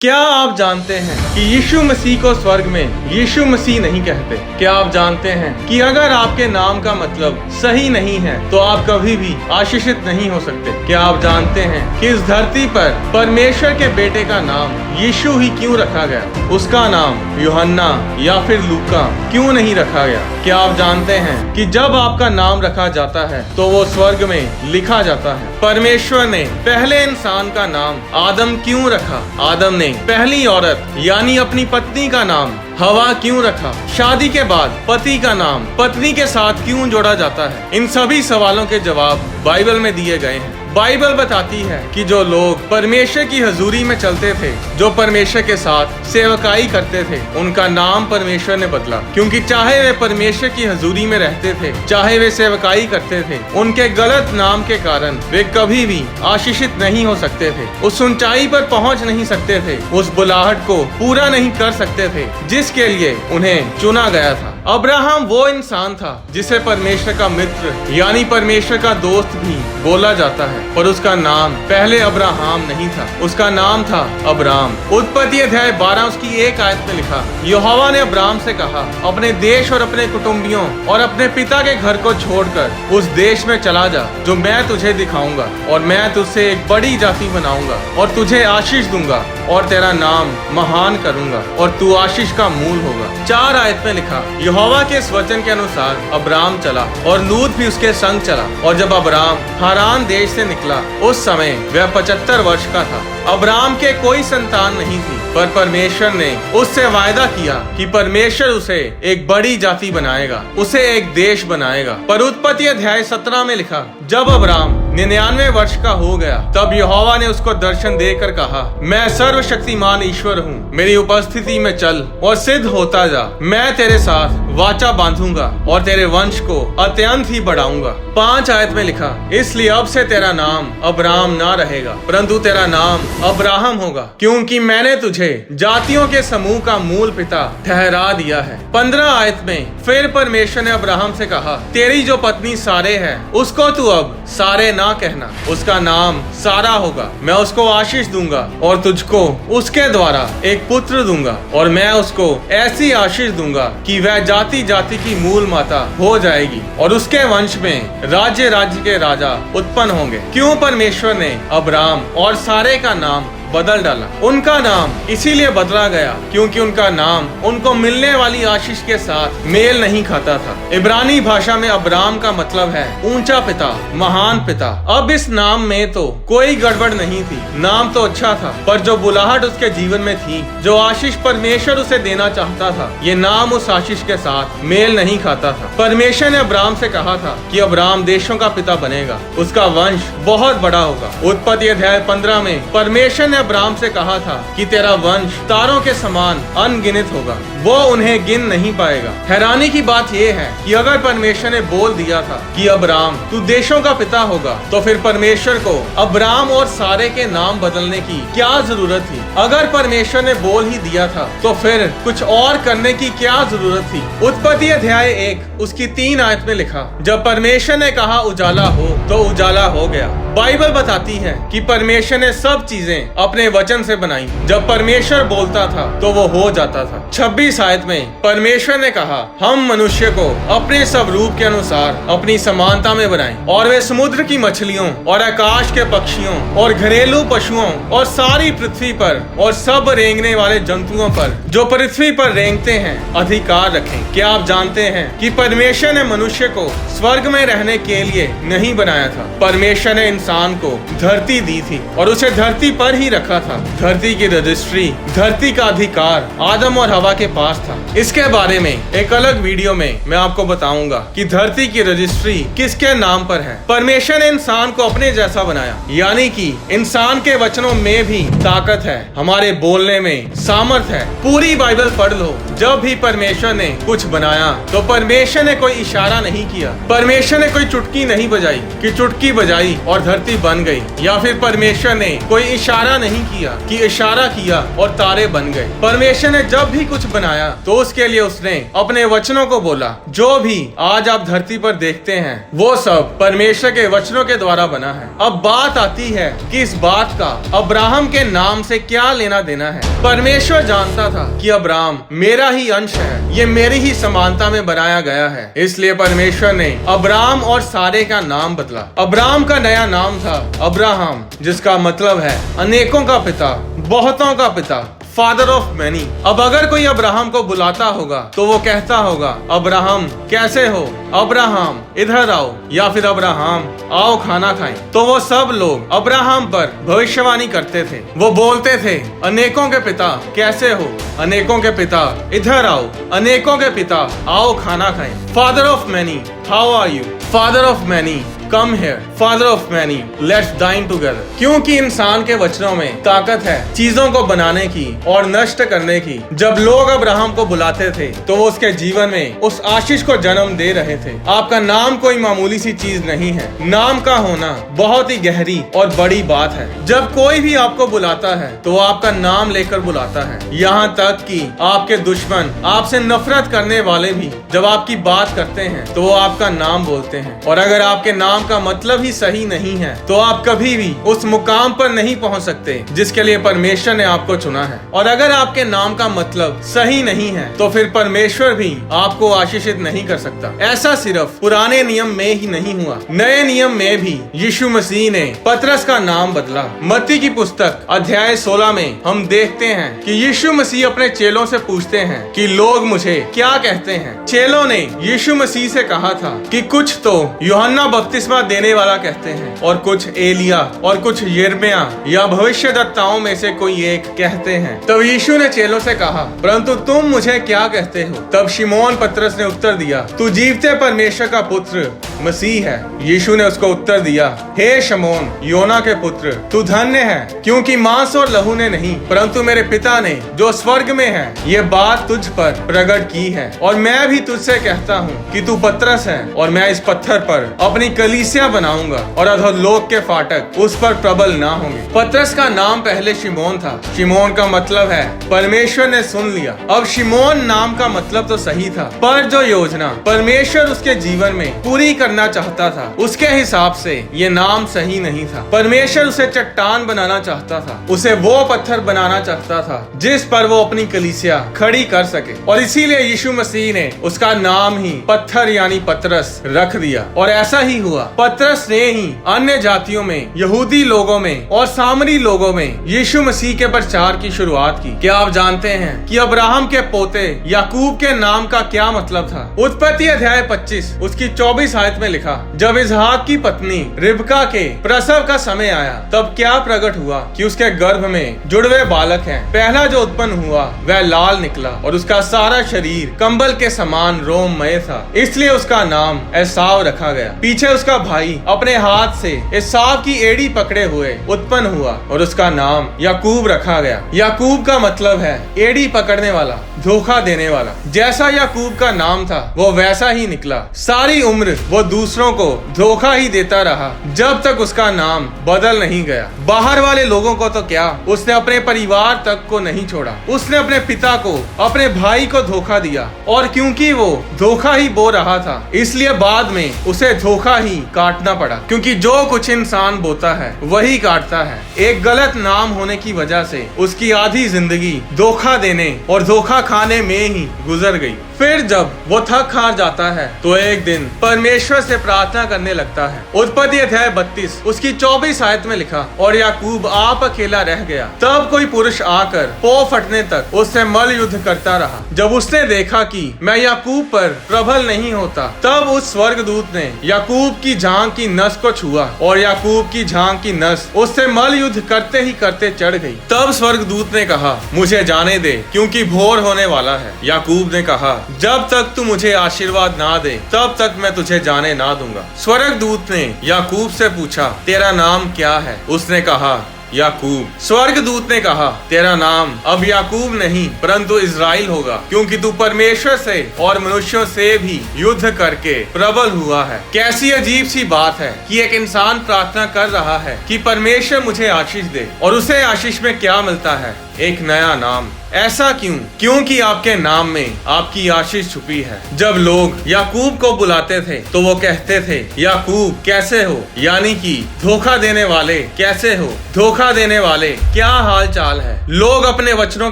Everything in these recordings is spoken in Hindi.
क्या आप जानते हैं कि यीशु मसीह को स्वर्ग में यीशु मसीह नहीं कहते? क्या आप जानते हैं कि अगर आपके नाम का मतलब सही नहीं है तो आप कभी भी आशीषित नहीं हो सकते? क्या आप जानते हैं कि इस धरती पर परमेश्वर के बेटे का नाम यीशु ही क्यों रखा गया? उसका नाम यूहन्ना या फिर लूका क्यों नहीं रखा गया? क्या आप जानते हैं कि जब आपका नाम रखा जाता है तो वो स्वर्ग में लिखा जाता है? परमेश्वर ने पहले इंसान का नाम आदम क्यों रखा? आदम ने पहली औरत यानी अपनी पत्नी का नाम हवा क्यों रखा? शादी के बाद पति का नाम पत्नी के साथ क्यों जोड़ा जाता है? इन सभी सवालों के जवाब बाइबल में दिए गए हैं। बाइबल बताती है कि जो लोग परमेश्वर की हजूरी में चलते थे, जो परमेश्वर के साथ सेवकाई करते थे, उनका नाम परमेश्वर ने बदला, क्योंकि चाहे वे परमेश्वर की हजूरी में रहते थे, चाहे वे सेवकाई करते थे, उनके गलत नाम के कारण वे कभी भी आशीषित नहीं हो सकते थे, उस ऊंचाई पर पहुंच नहीं सकते थे, उस बुलाहट को पूरा नहीं कर सकते थे जिसके लिए उन्हें चुना गया था। अब्राहम वो इंसान था जिसे परमेश्वर का मित्र यानी परमेश्वर का दोस्त भी बोला जाता है, पर उसका नाम पहले अब्राहम नहीं था, उसका नाम था अब्राम। उत्पत्ति अध्याय 12 उसकी 1 आयत में लिखा, यहोवा ने अब्राम से कहा, अपने देश और अपने कुटुंबियों और अपने पिता के घर को छोड़कर उस देश में चला जा जो मैं तुझे दिखाऊंगा, और मैं तुझसे एक बड़ी जाति बनाऊंगा और तुझे आशीष दूंगा और तेरा नाम महान करूंगा और तू आशीष का मूल होगा। 4 आयत में लिखा, यहोवा के इस वचन के अनुसार अब्राम चला और लूत भी उसके संग चला, और जब अब्राम हारान देश से निकला उस समय वह 75 वर्ष का था। अब्राम के कोई संतान नहीं थी, पर परमेश्वर ने उससे वायदा किया कि परमेश्वर उसे एक बड़ी जाति बनाएगा, उसे एक देश बनाएगा। पर उत्पत्ति अध्याय 17 में लिखा, जब अब्राम 99 वर्ष का हो गया तब यहोवा ने उसको दर्शन देकर कहा, मैं सर्वशक्तिमान ईश्वर हूँ, मेरी उपस्थिति में चल और सिद्ध होता जा, मैं तेरे साथ वाचा बांधूंगा और तेरे वंश को अत्यंत ही बढ़ाऊंगा। 5 आयत में लिखा, इसलिए अब से तेरा नाम अब्राम ना रहेगा परंतु तेरा नाम अब्राहम होगा, क्योंकि मैंने तुझे जातियों के समूह का मूल पिता ठहरा दिया है। 15 आयत में फिर परमेश्वर ने अब्राहम से कहा, तेरी जो पत्नी सारे है उसको तू अब सारे ना कहना, उसका नाम सारा होगा, मैं उसको आशीष दूंगा और तुझको उसके द्वारा एक पुत्र दूंगा, और मैं उसको ऐसी आशीष दूंगा कि वह जाति जाति की मूल माता हो जाएगी और उसके वंश में राज्य राज्य के राजा उत्पन्न होंगे। क्यों परमेश्वर ने अब्राम और सारे का नाम बदल डाला? उनका नाम इसीलिए बदला गया क्योंकि उनका नाम उनको मिलने वाली आशीष के साथ मेल नहीं खाता था। इब्रानी भाषा में अब्राम का मतलब है ऊंचा पिता, महान पिता। अब इस नाम में तो कोई गड़बड़ नहीं थी, नाम तो अच्छा था, पर जो बुलाहट उसके जीवन में थी, जो आशीष परमेश्वर उसे देना चाहता था, ये नाम उस आशीष के साथ मेल नहीं खाता था। परमेश्वर ने अब्राम से कहा था कि अब्राम देशों का पिता बनेगा, उसका वंश बहुत बड़ा होगा। उत्पत्ति अध्याय 15 में परमेश्वर ने अब्राम से कहा था कि तेरा वंश तारों के समान अनगिनत होगा, वो उन्हें गिन नहीं पाएगा। हैरानी की बात यह है कि अगर परमेश्वर ने बोल दिया था कि अब्राम तू देशों का पिता होगा, तो फिर परमेश्वर को अब्राम और सारे के नाम बदलने की क्या जरूरत थी? अगर परमेश्वर ने बोल ही दिया था तो फिर कुछ और करने की क्या जरूरत थी? उत्पत्ति अध्याय 1 उसकी 3 आयत में लिखा, जब परमेश्वर ने कहा उजाला हो तो उजाला हो गया। बाइबल बताती है कि परमेश्वर ने सब चीजें अपने वचन से बनाई, जब परमेश्वर बोलता था तो वो हो जाता था। 26 आयत में परमेश्वर ने कहा, हम मनुष्य को अपने स्वरूप के अनुसार अपनी समानता में बनाएं, और वे समुद्र की मछलियों और आकाश के पक्षियों और घरेलू पशुओं और सारी पृथ्वी पर और सब रेंगने वाले जंतुओं पर जो पृथ्वी पर रेंगते हैं अधिकार रखें। क्या आप जानते हैं कि परमेश्वर ने मनुष्य को स्वर्ग में रहने के लिए नहीं बनाया था? परमेश्वर ने इंसान को धरती दी थी और उसे धरती पर ही रखा था। धरती की रजिस्ट्री, धरती का अधिकार आदम और हवा के पास था। इसके बारे में एक अलग वीडियो में मैं आपको बताऊंगा कि धरती की रजिस्ट्री किसके नाम पर है। परमेश्वर ने इंसान को अपने जैसा बनाया, यानी कि इंसान के वचनों में भी ताकत है, हमारे बोलने में सामर्थ है। पूरी बाइबल पढ़ लो, जब भी परमेश्वर ने कुछ बनाया तो परमेश्वर ने कोई इशारा नहीं किया, परमेश्वर ने कोई चुटकी नहीं बजाई कि चुटकी बजाई और धरती बन गई, या फिर परमेश्वर ने कोई इशारा नहीं किया कि इशारा किया और तारे बन गए। परमेश्वर ने जब भी कुछ बनाया आया तो उसके लिए उसने अपने वचनों को बोला। जो भी आज आप धरती पर देखते हैं वो सब परमेश्वर के वचनों के द्वारा बना है। अब बात आती है कि इस बात का अब्राहम के नाम से क्या लेना देना है। परमेश्वर जानता था कि अब्राहम मेरा ही अंश है, ये मेरी ही समानता में बनाया गया है। इसलिए परमेश्वर ने अब्राहम और सारे का नाम बदला। अब्राहम का नया नाम था अब्राहम, जिसका मतलब है अनेकों का पिता, बहुतों का पिता, फादर ऑफ मैनी। अब अगर कोई अब्राहम को बुलाता होगा तो वो कहता होगा, अब्राहम कैसे हो, अब्राहम इधर आओ, या फिर अब्राहम आओ खाना खाएं। तो वो सब लोग अब्राहम पर भविष्यवाणी करते थे। वो बोलते थे, अनेकों के पिता कैसे हो, अनेकों के पिता इधर आओ, अनेकों के पिता आओ खाना खाएं। Father of many, how are you? Father of many, come here. Father of many, let's dine together. क्योंकि इंसान के वचनों में ताकत है चीजों को बनाने की और नष्ट करने की। जब लोग अब्राहम को बुलाते थे तो वो उसके जीवन में उस आशीष को जन्म दे रहे थे। आपका नाम कोई मामूली सी चीज नहीं है। नाम का होना बहुत ही गहरी और बड़ी बात है। जब कोई भी आपको बुलाता है तो वो आपका नाम लेकर बुलाता है। यहाँ तक कि आपके दुश्मन, आपसे नफरत करने वाले भी जब आपकी बात करते हैं तो वो आपका नाम बोलते हैं। और अगर आपके नाम का मतलब ही सही नहीं है तो आप कभी भी उस मुकाम पर नहीं पहुंच सकते जिसके लिए परमेश्वर ने आपको चुना है। और अगर आपके नाम का मतलब सही नहीं है तो फिर परमेश्वर भी आपको आशीषित नहीं कर सकता। ऐसा सिर्फ पुराने नियम में ही नहीं हुआ, नए नियम में भी यीशु मसीह ने पतरस का नाम बदला। मत्ती की पुस्तक अध्याय 16 में हम देखते हैं कि यीशु मसीह अपने चेलों से पूछते हैं कि लोग मुझे क्या कहते हैं। चेलों ने यीशु मसीह से कहा था कि कुछ तो यूहन्ना बपतिस्मा देने वाला कहते हैं, और कुछ एलिया, और कुछ यिर्मयाह या भविष्यद्वक्ताओं में से कोई एक कहते हैं। तब यीशु ने चेलों से कहा, परंतु तुम मुझे क्या कहते हो? तब शिमोन पतरस ने उत्तर दिया, तू जीवते परमेश्वर का पुत्र मसीह है। यीशु ने उसको उत्तर दिया, हे शमोन, योना के पुत्र, तू धन्य है, क्योंकि मांस और लहू ने नहीं परंतु मेरे पिता ने जो स्वर्ग में है ये बात तुझ पर प्रकट की है। और मैं भी तुझसे कहता हूँ कि तू पतरस है, और मैं इस पत्थर पर अपनी कलीसिया बनाऊंगा, और अधोलोक के फाटक उस पर प्रबल ना होंगे। पतरस का नाम पहले शिमोन था। शिमोन का मतलब है परमेश्वर ने सुन लिया। अब शिमोन नाम का मतलब तो सही था, पर जो योजना परमेश्वर उसके जीवन में पूरी करना चाहता था उसके हिसाब से ये नाम सही नहीं था। परमेश्वर उसे चट्टान बनाना चाहता था, उसे वो पत्थर बनाना चाहता था जिस पर वो अपनी कलीसिया खड़ी कर सके। और इसीलिए यीशु मसीह ने उसका नाम ही पत्थर यानी पतरस रख दिया। और ऐसा ही हुआ, पतरस ने ही अन्य जातियों में, यहूदी लोगों में और सामरी लोगों में यीशु मसीह के प्रचार की शुरुआत की। क्या आप जानते हैं कि अब्राहम के पोते याकूब के नाम का क्या मतलब था? उत्पत्ति अध्याय 25 उसकी 24 आयत में लिखा, जब इसहाक की पत्नी रिबका के प्रसव का समय आया तब क्या प्रकट हुआ कि उसके गर्भ में जुड़वे बालक हैं। पहला जो उत्पन्न हुआ वह लाल निकला और उसका सारा शरीर कंबल के समान रोममय था, इसलिए उसका नाम एसाव रखा गया। पीछे उसका भाई अपने हाथ से एसाव की एड़ी पकड़े हुए उत्पन्न हुआ और उसका नाम याकूब रखा गया। याकूब का मतलब है एड़ी पकड़ने वाला, धोखा देने वाला। जैसा याकूब का नाम था वो वैसा ही निकला। सारी उम्र वो दूसरों को धोखा ही देता रहा जब तक उसका नाम बदल नहीं गया। बाहर वाले लोगों को तो क्या, उसने अपने परिवार तक को नहीं छोड़ा। उसने अपने पिता को, अपने भाई को धोखा दिया, और क्योंकि वो धोखा ही बो रहा था इसलिए बाद में उसे धोखा ही काटना पड़ा। क्योंकि जो कुछ इंसान बोता है वही काटता है। एक गलत नाम होने की वजह से उसकी आधी जिंदगी धोखा देने और धोखा खाने में ही गुजर गई। फिर जब वो थक हार जाता है तो एक दिन परमेश्वर से प्रार्थना करने लगता है। उत्पत्ति अध्याय 32 उसकी 24 आयत में लिखा, और याकूब आप अकेला रह गया। तब कोई पुरुष आकर पौ फटने तक उससे मल युद्ध करता रहा। जब उसने देखा कि मैं याकूब पर प्रबल नहीं होता, तब उस स्वर्गदूत ने याकूब की जांघ की नस को छुआ, और याकूब की जांघ की नस उससे मल युद्ध करते ही करते चढ़ गई। तब स्वर्गदूत ने कहा, मुझे जाने दे, क्योंकि भोर होने वाला है। याकूब ने कहा, जब तक तू मुझे आशीर्वाद ना दे तब तक मैं तुझे जाने ना दूंगा। स्वर्गदूत ने याकूब से पूछा, तेरा नाम क्या है? उसने कहा, याकूब। स्वर्गदूत ने कहा, तेरा नाम अब याकूब नहीं परंतु इज़राइल होगा, क्योंकि तू परमेश्वर से और मनुष्यों से भी युद्ध करके प्रबल हुआ है। कैसी अजीब सी बात है कि एक इंसान प्रार्थना कर रहा है कि परमेश्वर मुझे आशीष दे, और उसे आशीष में क्या मिलता है? एक नया नाम। ऐसा क्यों? क्योंकि आपके नाम में आपकी आशीष छुपी है। जब लोग याकूब को बुलाते थे तो वो कहते थे, याकूब कैसे हो, यानी कि धोखा देने वाले कैसे हो, धोखा देने वाले क्या हाल चाल है। लोग अपने वचनों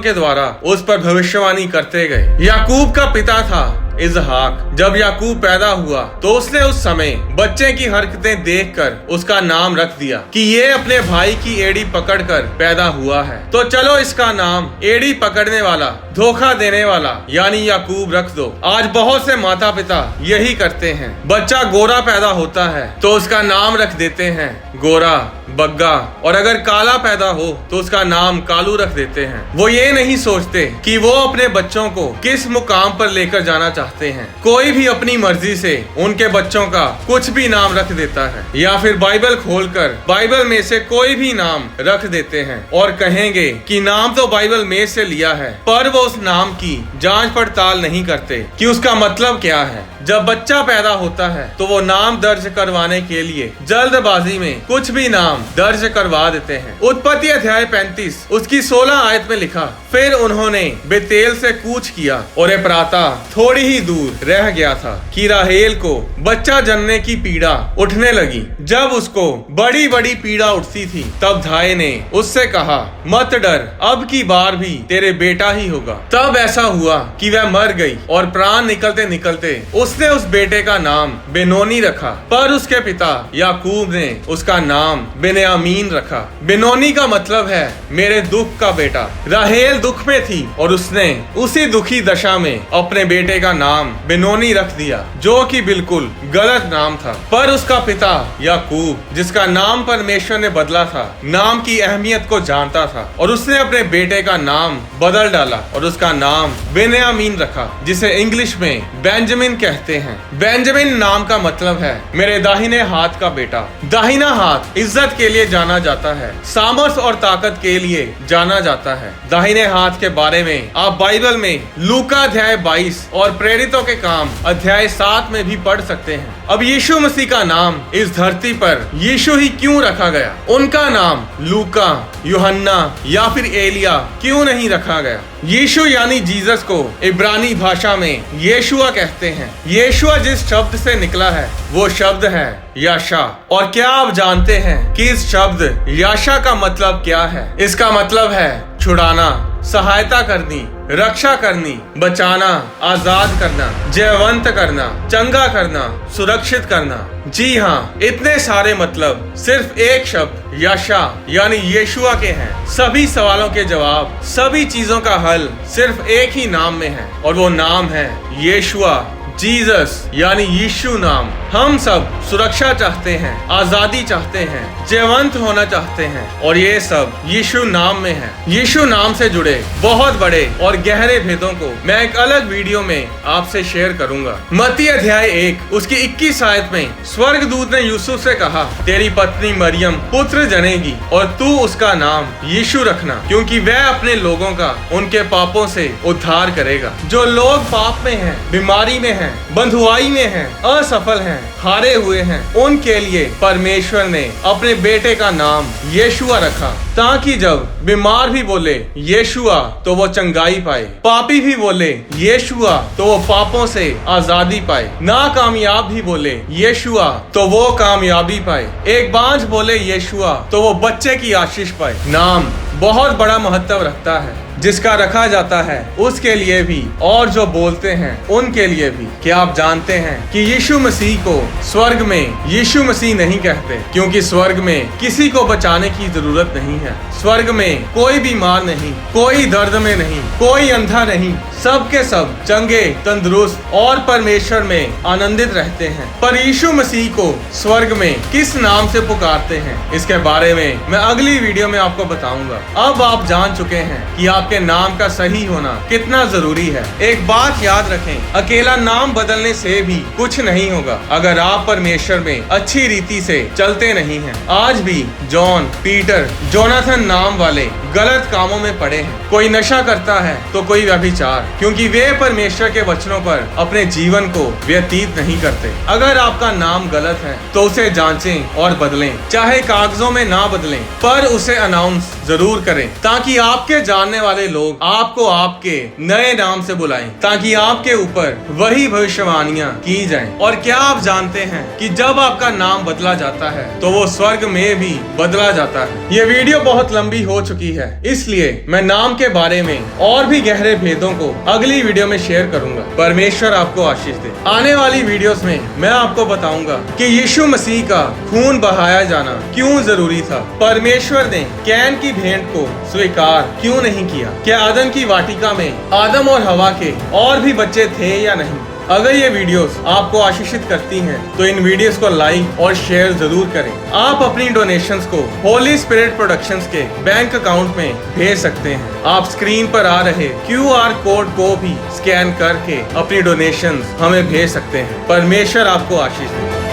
के द्वारा उस पर भविष्यवाणी करते गए। याकूब का पिता था इसहाक। जब याकूब पैदा हुआ तो उसने उस समय बच्चे की हरकतें देखकर उसका नाम रख दिया कि ये अपने भाई की एड़ी पकड़कर पैदा हुआ है, तो चलो इसका नाम एड़ी पकड़ने वाला, धोखा देने वाला यानी याकूब रख दो। आज बहुत से माता पिता यही करते हैं। बच्चा गोरा पैदा होता है तो उसका नाम रख देते हैं गोरा, बग्गा, और अगर काला पैदा हो तो उसका नाम कालू रख देते हैं। वो ये नहीं सोचते कि वो अपने बच्चों को किस मुकाम पर लेकर जाना चाहते हैं। कोई भी अपनी मर्जी से उनके बच्चों का कुछ भी नाम रख देता है, या फिर बाइबल खोलकर बाइबल में से कोई भी नाम रख देते हैं और कहेंगे कि नाम तो बाइबल में से लिया है, पर वो उस नाम की जांच पड़ताल नहीं करते कि उसका मतलब क्या है। जब बच्चा पैदा होता है तो वो नाम दर्ज करवाने के लिए जल्दबाजी में कुछ भी नाम दर्ज करवा देते हैं। उत्पत्ति अध्याय 35 उसकी 16 आयत में लिखा, फिर उन्होंने बेतेल से कूच किया और एप्राता थोड़ी ही दूर रह गया था कि राहेल को बच्चा जनने की पीड़ा उठने लगी। जब उसको बड़ी बड़ी पीड़ा उठती थी तब धाय ने उससे कहा, मत डर, अब की बार भी तेरे बेटा ही होगा। तब ऐसा हुआ कि वह मर गई और प्राण निकलते निकलते उसने उस बेटे का नाम बेनोनी रखा, पर उसके पिता याकूब ने उसका नाम बिन्यामीन रखा। बेनोनी का मतलब है मेरे दुख का बेटा। राहेल दुख में थी और उसने उसी दुखी दशा में अपने बेटे का नाम बेनोनी रख दिया, जो कि बिल्कुल गलत नाम था। पर उसका पिता याकूब, जिसका नाम परमेश्वर ने बदला था, नाम की अहमियत को जानता था और उसने अपने बेटे का नाम बदल डाला और उसका नाम बिन्यामीन रखा, जिसे इंग्लिश में बेंजामिन कहते हैं। बेंजामिन नाम का मतलब है मेरे दाहिने हाथ का बेटा। दाहिना हाथ इज्जत के लिए जाना जाता है, सामर्थ और ताकत के लिए जाना जाता है। दाहिने हाथ के बारे में आप बाइबल में लूका अध्याय 22 और प्रेरितों के काम अध्याय 7 में भी पढ़ सकते हैं। अब यीशु मसीह का नाम इस धरती पर यीशु ही क्यों रखा गया? उनका नाम लूका, यूहन्ना या फिर एलिया क्यों नहीं रखा गया? यीशु यानी जीसस को इब्रानी भाषा में येशुआ कहते हैं। येशुआ जिस शब्द से निकला है वो शब्द है याशा। और क्या आप जानते हैं कि इस शब्द याशा का मतलब क्या है? इसका मतलब है छुड़ाना, सहायता करनी, रक्षा करनी, बचाना, आजाद करना, जयवंत करना, चंगा करना, सुरक्षित करना। जी हाँ, इतने सारे मतलब सिर्फ एक शब्द याशा यानी येशुआ के हैं। सभी सवालों के जवाब, सभी चीजों का हल सिर्फ एक ही नाम में है और वो नाम है येशुआ, जीसस यानी यीशु नाम। हम सब सुरक्षा चाहते हैं, आजादी चाहते हैं, जयवंत होना चाहते हैं और ये सब यीशु नाम में है। यीशु नाम से जुड़े बहुत बड़े और गहरे भेदों को मैं एक अलग वीडियो में आपसे शेयर करूंगा। मत्ती अध्याय 1 उसकी 21 आयत में स्वर्गदूत ने यूसुफ से कहा, तेरी पत्नी मरियम पुत्र जनेगी और तू उसका नाम यीशु रखना, क्योंकि वह अपने लोगों का उनके पापों से उद्धार करेगा। जो लोग पाप में हैं, बीमारी में हैं, बंधुआई में हैं, असफल हैं, हारे हुए हैं, उनके लिए परमेश्वर ने अपने बेटे का नाम येशुआ रखा, ताकि जब बीमार भी बोले येशुआ तो वो चंगाई पाए, पापी भी बोले येशुआ तो वो पापों से आजादी पाए, नाकामयाब भी बोले येशुआ तो वो कामयाबी पाए, एक बांझ बोले येशुआ तो वो बच्चे की आशीष पाए। नाम बहुत बड़ा महत्व रखता है। जिसका रखा जाता है उसके लिए भी और जो बोलते हैं उनके लिए भी। क्या आप जानते हैं कि यीशु मसीह को स्वर्ग में यीशु मसीह नहीं कहते, क्योंकि स्वर्ग में किसी को बचाने की जरूरत नहीं है। स्वर्ग में कोई बीमार नहीं, कोई दर्द में नहीं, कोई अंधा नहीं, सब के सब चंगे, तंदुरुस्त और परमेश्वर में आनंदित रहते हैं। पर यीशु मसीह को स्वर्ग में किस नाम से पुकारते हैं, इसके बारे में मैं अगली वीडियो में आपको बताऊंगा। अब आप जान चुके हैं कि आपके नाम का सही होना कितना जरूरी है। एक बात याद रखें, अकेला नाम बदलने से भी कुछ नहीं होगा अगर आप परमेश्वर में अच्छी रीति से चलते नहीं हैं। आज भी जॉन, पीटर, जोनाथन नाम वाले गलत कामों में पड़े हैं। कोई नशा करता है तो कोई व्यभिचार, क्योंकि वे परमेश्वर के वचनों पर अपने जीवन को व्यतीत नहीं करते। अगर आपका नाम गलत है तो उसे जांचें और बदलें, चाहे कागजों में ना बदलें पर उसे अनाउंस जरूर करें, ताकि आपके जानने वाले लोग आपको आपके नए नाम से बुलाएं, ताकि आपके ऊपर वही भविष्यवाणियां की जाएं। और क्या आप जानते हैं कि जब आपका नाम बदला जाता है तो वो स्वर्ग में भी बदला जाता है। ये वीडियो बहुत लंबी हो चुकी है, इसलिए मैं नाम के बारे में और भी गहरे भेदों को अगली वीडियो में शेयर करूंगा। परमेश्वर आपको आशीष दे। आने वाली वीडियोस में मैं आपको बताऊंगा कि यीशु मसीह का खून बहाया जाना क्यों जरूरी था, परमेश्वर ने कैन की भेंट को स्वीकार क्यों नहीं किया, क्या आदम की वाटिका में आदम और हवा के और भी बच्चे थे या नहीं। अगर ये वीडियोस आपको आशीषित करती हैं तो इन वीडियोस को लाइक और शेयर जरूर करें। आप अपनी डोनेशंस को होली स्पिरिट प्रोडक्शंस के बैंक अकाउंट में भेज सकते हैं। आप स्क्रीन पर आ रहे QR कोड को भी स्कैन करके अपनी डोनेशंस हमें भेज सकते हैं। परमेश्वर आपको आशीष दे।